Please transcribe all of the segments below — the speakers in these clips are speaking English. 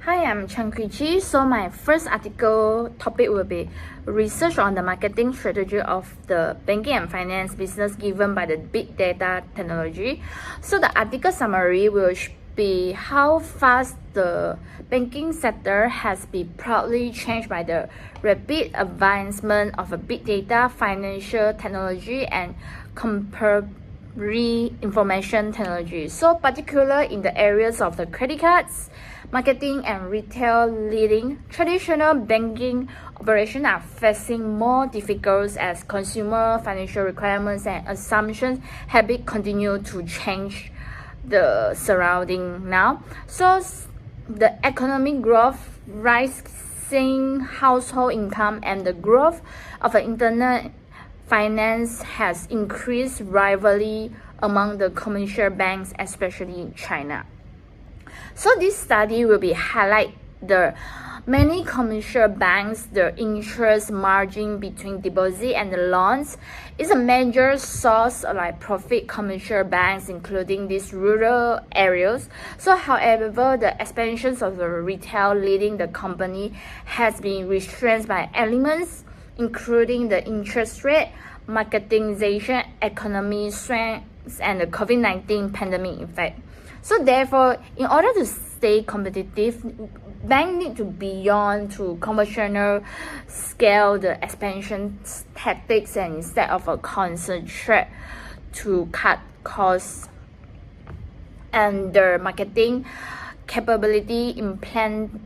Hi, I'm Chen Kui-chi. So my first article topic will be research on the marketing strategy of the banking and finance business given by the big data technology. So the article summary will be how fast the banking sector has been proudly changed by the rapid advancement of a big data, financial technology, and contemporary information technology. So particular in the areas of the credit cards, marketing and retail leading, traditional banking operations are facing more difficulties as consumer financial requirements and assumptions habit continue to change the surrounding now. So the economic growth, rising household income, and the growth of the internet finance has increased rivalry among the commercial banks, especially in China. So this study will be highlight the many commercial banks, the interest margin between deposit and the loans is a major source of profit commercial banks, including these rural areas. So however, the expansions of the retail leading the company has been restrained by elements including the interest rate, marketization, economy strengths, and the COVID-19 pandemic effect. So therefore, in order to stay competitive, banks need to beyond to conventional scale the expansion tactics and instead of a concentrate to cut costs and their marketing capability implement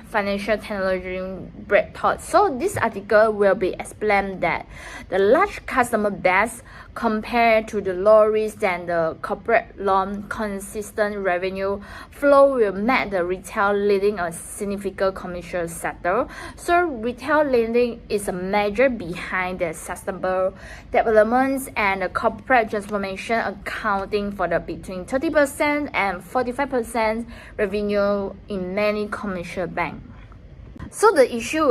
financial technology breakthrough. So this article will be explained that the large customer base compared to the low risk and the corporate loan consistent revenue flow will make the retail leading a significant commercial sector. So retail lending is a major behind the sustainable developments and the corporate transformation accounting for the between 30% and 45% revenue in many commercial banks. So the issue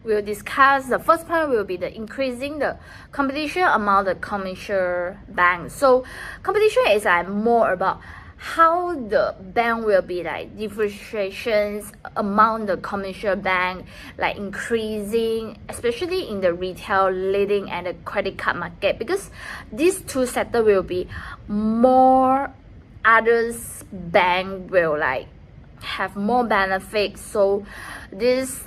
we'll discuss, the first point will be the increasing the competition among the commercial banks. So competition is more about how the bank will be differentiations among the commercial bank, increasing, especially in the retail leading and the credit card market, because these two sectors will be more others bank will have more benefits. So this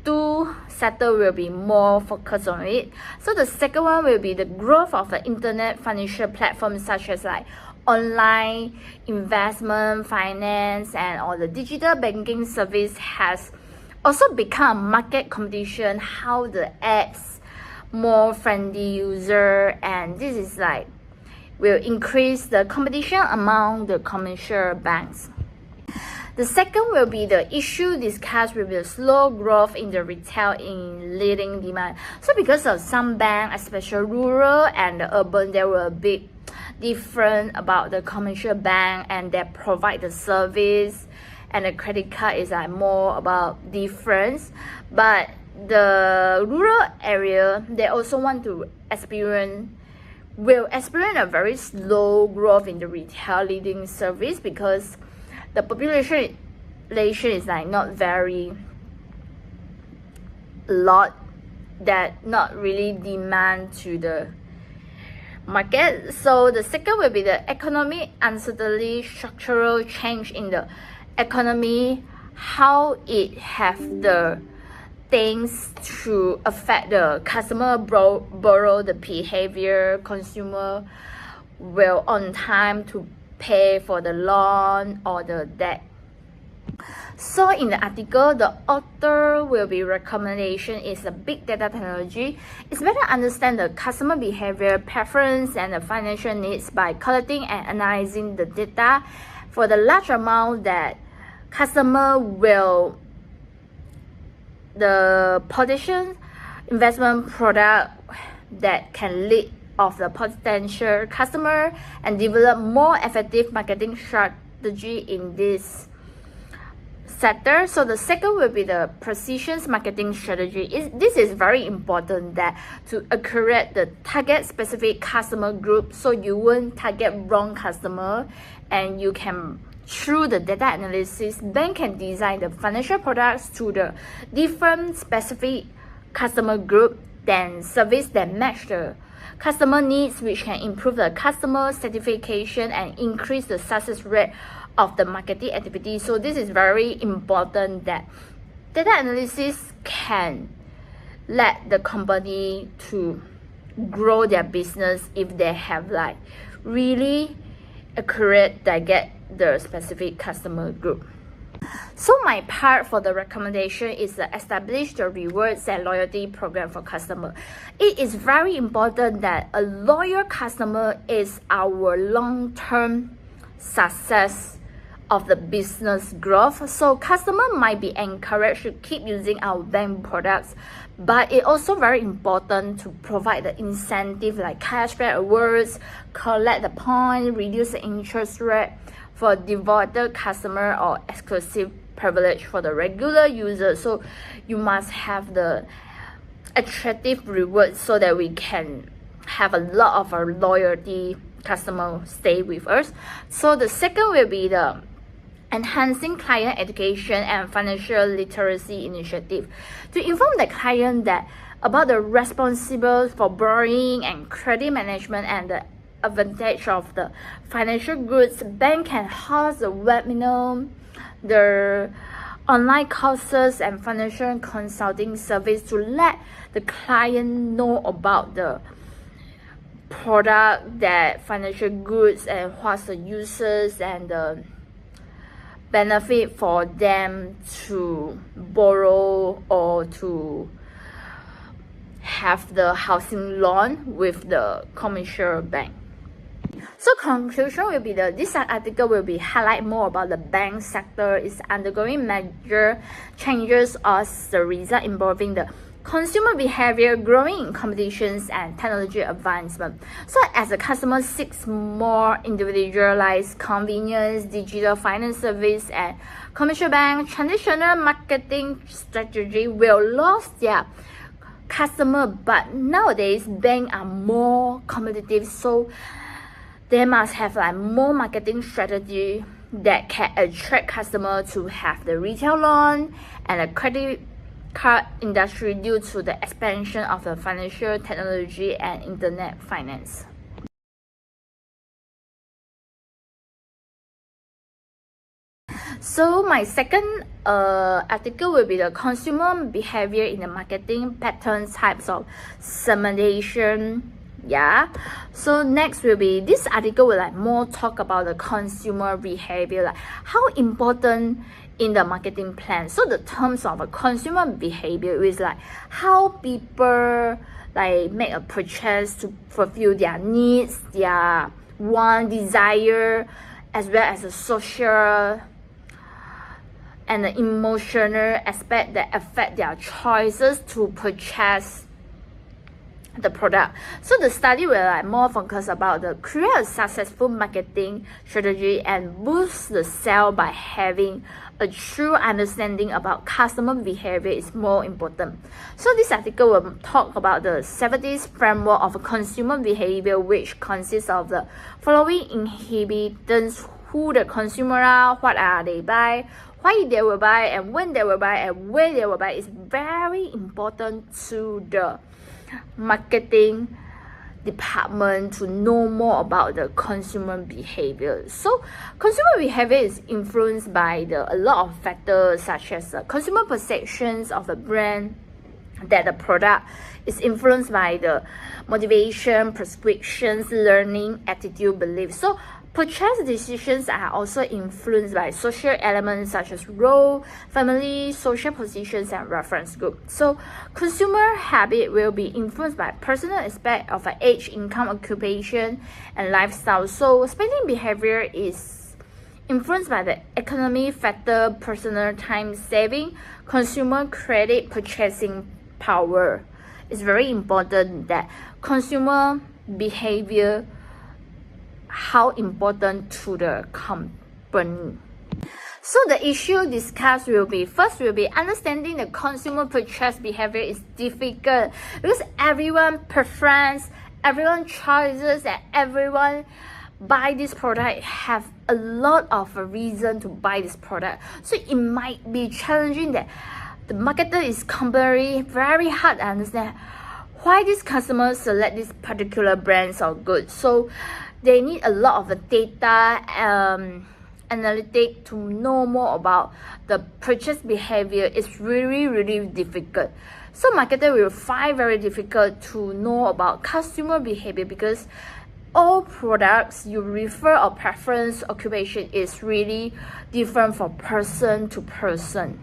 two sector will be more focused on it. So the second one will be the growth of the internet financial platforms such as online investment, finance, and all the digital banking service has also become market competition. How the apps more friendly user, and this is will increase the competition among the commercial banks. The second will be the issue discussed with the slow growth in the retail in leading demand. So because of some banks, especially rural and urban, there will be different about the commercial bank and they provide the service, and the credit card is more about difference. But the rural area, they also want to will experience a very slow growth in the retail leading service because the population is not very lot, that not really demand to the market. So the second will be the economic uncertainty, structural change in the economy, how it have the things to affect the customer borrow the behavior, consumer will on time to pay for the loan or the debt. So in the article, the author will be recommendation is the big data technology. It's better understand the customer behavior, preference, and the financial needs by collecting and analyzing the data for the large amount that customer will the potential investment product that can lead of the potential customer and develop more effective marketing strategy in this sector. So the second will be the precision marketing strategy. This is very important that to accurate the target specific customer group, so you won't target wrong customer and you can Through the data analysis, bank can design the financial products to the different specific customer group, then service that match the customer needs, which can improve the customer satisfaction and increase the success rate of the marketing activity. So this is very important that data analysis can let the company to grow their business if they have like really accurate target the specific customer group. So my part for the recommendation is to establish the rewards and loyalty program for customer. It is very important that a loyal customer is our long-term success of the business growth. So customer might be encouraged to keep using our bank products, but it's also very important to provide the incentive like cashback awards, collect the point, reduce the interest rate for devoted customer or exclusive privilege for the regular user. So you must have the attractive rewards so that we can have a lot of our loyalty customer stay with us. So the second will be the enhancing client education and financial literacy initiative to inform the client that about the responsible for borrowing and credit management and the advantage of the financial goods. Bank can host the webinar, the online courses and financial consulting service to let the client know about the product, that financial goods, and what's the uses and the benefit for them to borrow or to have the housing loan with the commercial bank. So conclusion will be this article will be highlight more about the bank sector is undergoing major changes as the result involving the consumer behavior, growing competitions and technology advancement. So as the customer seeks more individualized convenience, digital finance service and commercial bank, traditional marketing strategy will lose their customer, but nowadays banks are more competitive, so they must have like more marketing strategy that can attract customers to have the retail loan and the credit card industry due to the expansion of the financial technology and internet finance. So my second article will be the consumer behavior in the marketing patterns, types of segmentation. Yeah, so next will be this article will like more talk about the consumer behavior, like how important in the marketing plan. So the terms of a consumer behavior is like how people like make a purchase to fulfill their needs, their want, desire, as well as the social and the emotional aspect that affect their choices to purchase the product. So the study will like more focus about the create a successful marketing strategy and boost the sale by having a true understanding about customer behavior is more important. So this article will talk about the 70s framework of consumer behavior, which consists of the following inhibitors: who the consumer are, what are they buy, why they will buy, and when they will buy, and where they will buy is very important to the marketing department to know more about the consumer behavior. So consumer behavior is influenced by a lot of factors such as consumer perceptions of the brand, that the product is influenced by the motivation, prescriptions, learning, attitude, beliefs. So purchase decisions are also influenced by social elements such as role, family, social positions, and reference group. So consumer habit will be influenced by personal aspect of age, income, occupation, and lifestyle. So spending behavior is influenced by the economic factor, personal time saving, consumer credit, purchasing power. It's very important that consumer behavior how important to the company. So the issue discussed will be, first will be understanding the consumer purchase behavior is difficult because everyone preference, everyone choices, and everyone buy this product have a lot of reason to buy this product. So it might be challenging that the marketer is completely very hard to understand why these customers select this particular brands or goods. So they need a lot of data analytic to know more about the purchase behavior. It's really difficult. So marketer will find very difficult to know about customer behavior because all products you refer or preference occupation is really different from person to person.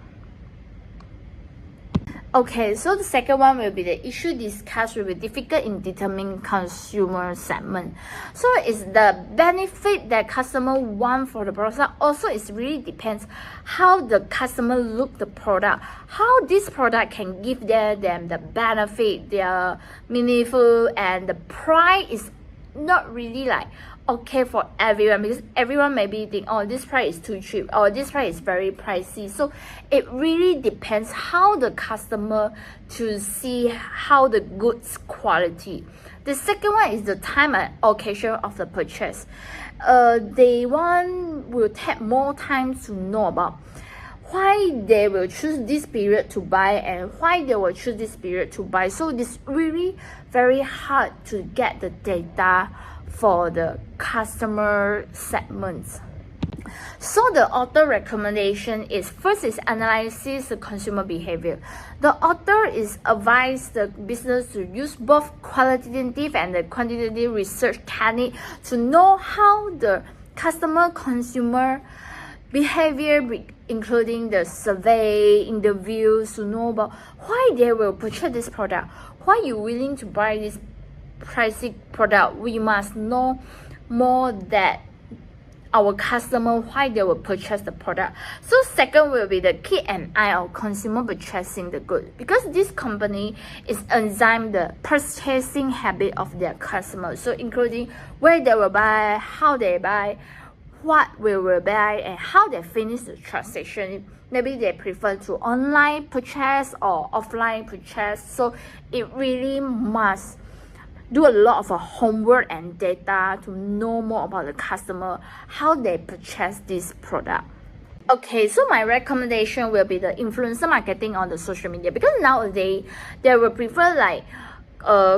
Okay, so the second one will be the issue discussed will be difficult in determining consumer segment. So it's the benefit that customer want for the product. Also, it really depends how the customer look the product, how this product can give them the benefit, they are meaningful, and the price is not really like okay for everyone, because everyone maybe think, oh, this price is too cheap or this price is very pricey. So it really depends how the customer to see how the goods quality. The second one is the time and occasion of the purchase. They will take more time to know about why they will choose this period to buy and why they will choose this period to buy. So it's really very hard to get the data for the customer segments. So the author recommendation is first is analysis the consumer behavior. The author is advise the business to use both qualitative and the quantitative research technique to know how the consumer behavior, including the survey, interviews, to know about why they will purchase this product, why you're willing to buy this pricey product. We must know more that our customer why they will purchase the product. So second will be the key and eye of consumer purchasing the good, because this company is enzyme the purchasing habit of their customers. So including where they will buy, how they buy, what we will buy, and how they finish the transaction. Maybe they prefer to online purchase or offline purchase. So it really must do a lot of homework and data to know more about the customer, how they purchase this product. Okay, so my recommendation will be the influencer marketing on the social media, because nowadays they will prefer like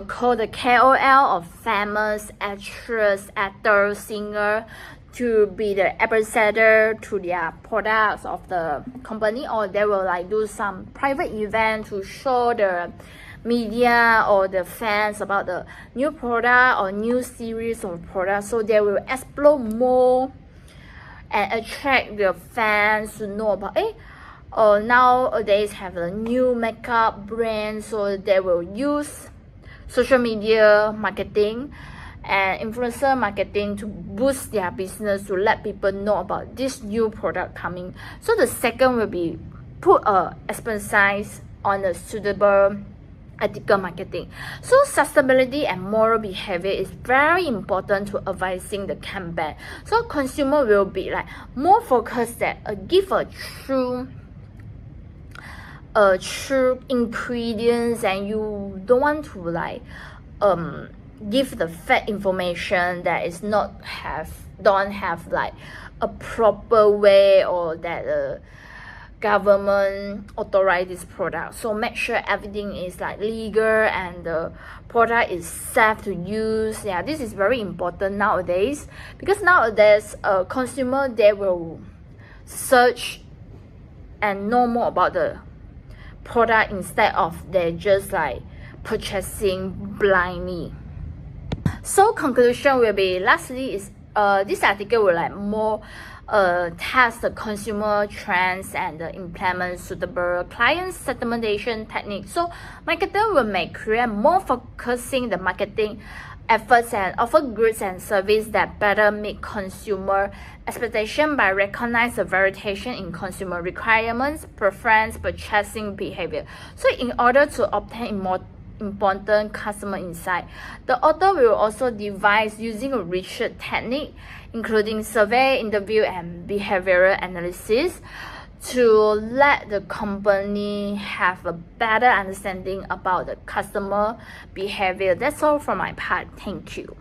call the KOL or famous actress, actor, singer to be the ambassador to their products of the company, or they will like do some private event to show the media or the fans about the new product or new series of products. So they will explore more and attract the fans to know about nowadays have a new makeup brand. So they will use social media marketing and influencer marketing to boost their business, to let people know about this new product coming. So the second will be put a emphasis on the suitable ethical marketing. So sustainability and moral behavior is very important to advising the campaign. So consumer will be like more focused that give a true ingredients, and you don't want to like give the fake information that is don't have like a proper way, or that government authorize this product. So make sure everything is like legal and the product is safe to use. Yeah, this is very important nowadays, because nowadays consumer, they will search and know more about the product instead of they just like purchasing blindly. So conclusion will be, lastly is this article will like more test the consumer trends and implement suitable client segmentation techniques. So marketer will make create more focusing the marketing efforts and offer goods and services that better meet consumer expectation by recognize the variation in consumer requirements, preference, purchasing behavior. So in order to obtain more important customer insight, the author will also devise using a research technique, including survey, interview, and behavioral analysis, to let the company have a better understanding about the customer behavior. That's all from my part. Thank you.